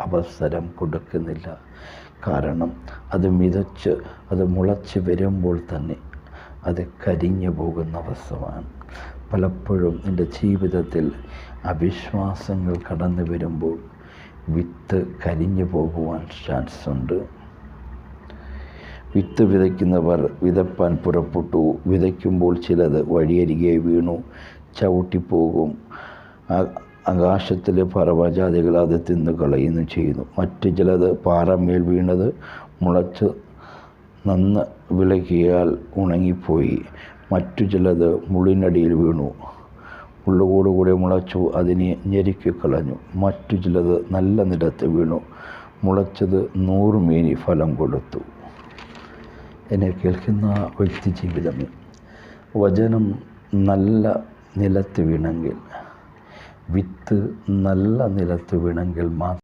അവസരം കൊടുക്കുന്നില്ല. കാരണം അത് അത് മുളച്ച് വരുമ്പോൾ തന്നെ അത് കരിഞ്ഞു പോകുന്ന അവസ്ഥയാണ്. പലപ്പോഴും എൻ്റെ ജീവിതത്തിൽ അവിശ്വാസങ്ങൾ കടന്നു വരുമ്പോൾ വിത്ത് കരിഞ്ഞു പോകുവാൻ ചാൻസ് ഉണ്ട്. വിത്ത് വിതയ്ക്കുന്നവർ വിതപ്പാൻ പുറപ്പെട്ടു. വിതയ്ക്കുമ്പോൾ ചിലത് വഴിയരികെ വീണു, ചവിട്ടിപ്പോകും. ആകാശത്തിലെ പറവജാതികൾ അത് തിന്നു കളയുന്നു ചെയ്യുന്നു. മറ്റു ചിലത് പാറമേൽ വീണത് മുളച്ച് നന്ന് വിളകിയാൽ ഉണങ്ങിപ്പോയി. മറ്റു ചിലത് മുള്ളിനടിയിൽ വീണു, മുള്ളുകൂടുകൂടി മുളച്ചു, അതിനെ ഞെരുക്കിക്കളഞ്ഞു. മറ്റു ചിലത് നല്ല നിലത്ത് വീണു, മുളച്ചത് 100 മേനി ഫലം കൊടുത്തു. എന്നെ കേൾക്കുന്ന വ്യക്തി ജീവിതമേ, വചനം നല്ല നിലത്ത് വീണെങ്കിൽ, വിത്ത് നല്ല നിലത്ത് വീണെങ്കിൽ